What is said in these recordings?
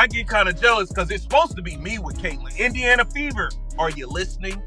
I get kind of jealous because it's supposed to be me with Caitlin. Indiana Fever. Are you listening?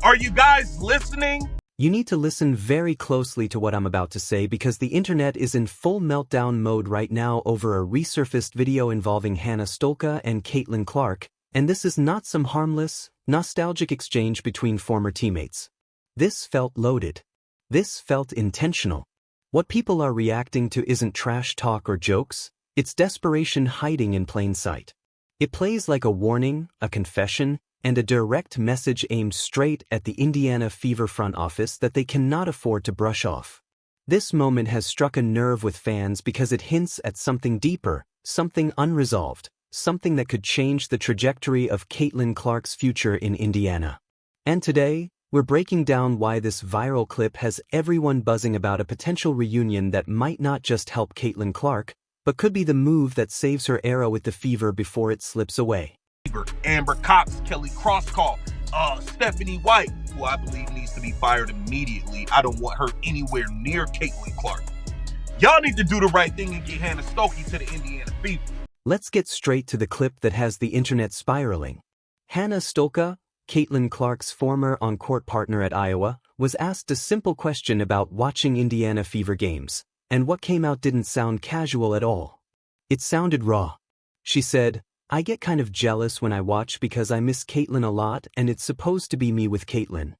Are you guys listening? You need to listen very closely to what I'm about to say because the internet is in full meltdown mode right now over a resurfaced video involving Hannah Stuelke and Caitlin Clark, and this is not some harmless, nostalgic exchange between former teammates. This felt loaded. This felt intentional. What people are reacting to isn't trash talk or jokes, it's desperation hiding in plain sight. It plays like a warning, a confession, and a direct message aimed straight at the Indiana Fever front office that they cannot afford to brush off. This moment has struck a nerve with fans because it hints at something deeper, something unresolved, something that could change the trajectory of Caitlin Clark's future in Indiana. And today, we're breaking down why this viral clip has everyone buzzing about a potential reunion that might not just help Caitlin Clark, but could be the move that saves her era with the Fever before it slips away. Amber Cox, Kelly Crosscall, Stephanie White, who I believe needs to be fired immediately. I don't want her anywhere near Caitlin Clark. Y'all need to do the right thing and get Hannah Stuelke to the Indiana Fever. Let's get straight to the clip that has the internet spiraling. Hannah Stuelke, Caitlin Clark's former on-court partner at Iowa, was asked a simple question about watching Indiana Fever games, and what came out didn't sound casual at all. It sounded raw. She said, "I get kind of jealous when I watch because I miss Caitlin a lot and it's supposed to be me with Caitlin."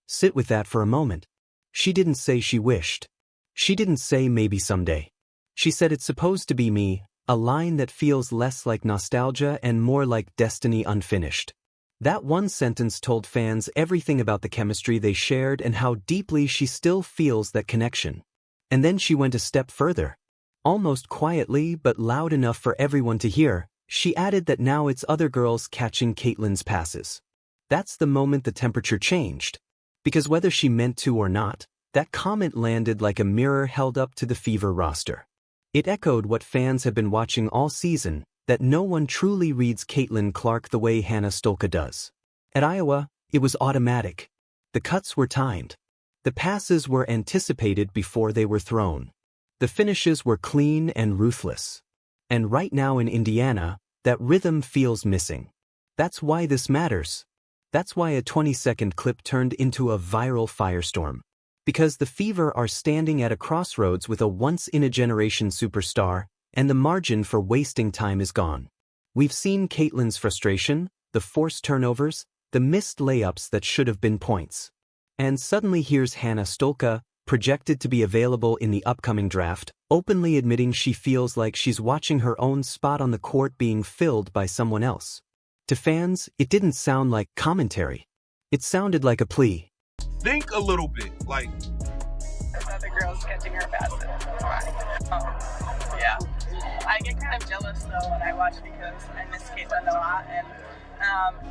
Sit with that for a moment. She didn't say she wished. She didn't say maybe someday. She said it's supposed to be me, a line that feels less like nostalgia and more like destiny unfinished. That one sentence told fans everything about the chemistry they shared and how deeply she still feels that connection. And then she went a step further. Almost quietly but loud enough for everyone to hear, she added that now it's other girls catching Caitlin's passes. That's the moment the temperature changed. Because whether she meant to or not, that comment landed like a mirror held up to the Fever roster. It echoed what fans have been watching all season, that no one truly reads Caitlin Clark the way Hannah Stuelke does. At Iowa, it was automatic. The cuts were timed. The passes were anticipated before they were thrown. The finishes were clean and ruthless. And right now in Indiana, that rhythm feels missing. That's why this matters. That's why a 20-second clip turned into a viral firestorm. Because the Fever are standing at a crossroads with a once-in-a-generation superstar, and the margin for wasting time is gone. We've seen Caitlin's frustration, the forced turnovers, the missed layups that should have been points. And suddenly here's Hannah Stuelke, projected to be available in the upcoming draft, openly admitting she feels like she's watching her own spot on the court being filled by someone else. To fans, it didn't sound like commentary. It sounded like a plea. Think a little bit, like... There's other girls catching her passes. Yeah. I get kind of jealous though when I watch because I miss Caitlin a lot, and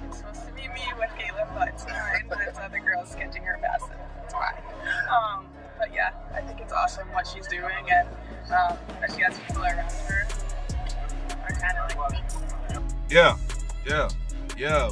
it's supposed to be me with Caitlin, but it's fine. But it's other girls catching her passes. It's fine. But yeah, I think it's awesome what she's doing, and that she has people around her are kind of like me. Yeah.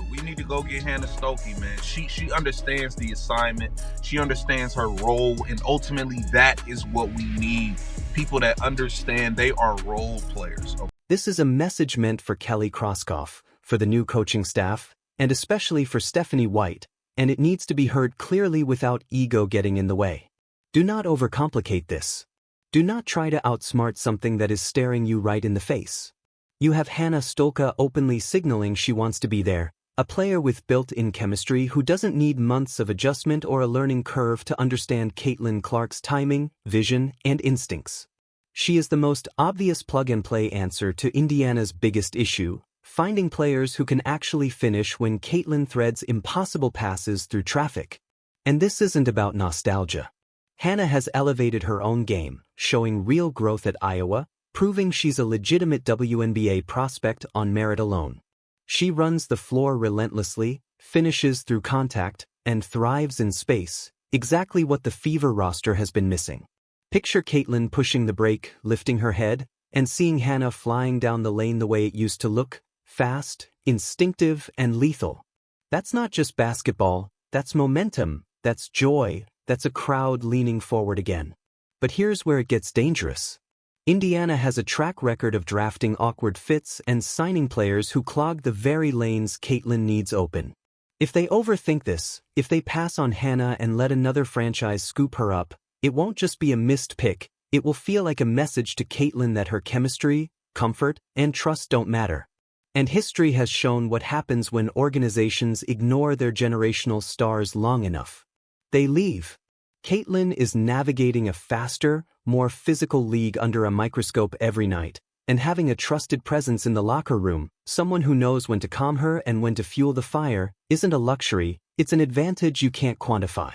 We need to go get Hannah Stuelke, man. She understands the assignment. She understands her role, and ultimately that is what we need. People that understand they are role players. This is a message meant for Kelly Crosscall, for the new coaching staff, and especially for Stephanie White, and it needs to be heard clearly without ego getting in the way. Do not overcomplicate this. Do not try to outsmart something that is staring you right in the face. You have Hannah Stuelke openly signaling she wants to be there, a player with built-in chemistry who doesn't need months of adjustment or a learning curve to understand Caitlin Clark's timing, vision, and instincts. She is the most obvious plug-and-play answer to Indiana's biggest issue, finding players who can actually finish when Caitlin threads impossible passes through traffic. And this isn't about nostalgia. Hannah has elevated her own game, showing real growth at Iowa, proving she's a legitimate WNBA prospect on merit alone. She runs the floor relentlessly, finishes through contact, and thrives in space, exactly what the Fever roster has been missing. Picture Caitlin pushing the break, lifting her head, and seeing Hannah flying down the lane the way it used to look, fast, instinctive, and lethal. That's not just basketball, that's momentum, that's joy, that's a crowd leaning forward again. But here's where it gets dangerous. Indiana has a track record of drafting awkward fits and signing players who clog the very lanes Caitlin needs open. If they overthink this, if they pass on Hannah and let another franchise scoop her up, it won't just be a missed pick, it will feel like a message to Caitlin that her chemistry, comfort, and trust don't matter. And history has shown what happens when organizations ignore their generational stars long enough. They leave. Caitlin is navigating a faster, more physical league under a microscope every night, and having a trusted presence in the locker room, someone who knows when to calm her and when to fuel the fire, isn't a luxury, it's an advantage you can't quantify.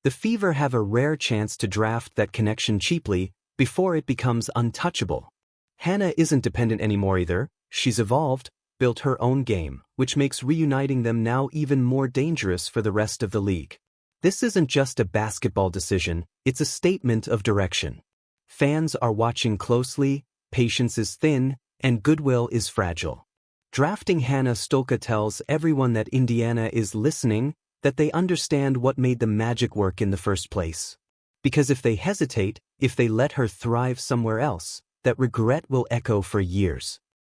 The Fever have a rare chance to draft that connection cheaply before it becomes untouchable. Hannah isn't dependent anymore either, she's evolved, built her own game, which makes reuniting them now even more dangerous for the rest of the league. This isn't just a basketball decision, it's a statement of direction. Fans are watching closely, patience is thin, and goodwill is fragile. Drafting Hannah Stuelke tells everyone that Indiana is listening, that they understand what made the magic work in the first place. Because if they hesitate, if they let her thrive somewhere else, that regret will echo for years.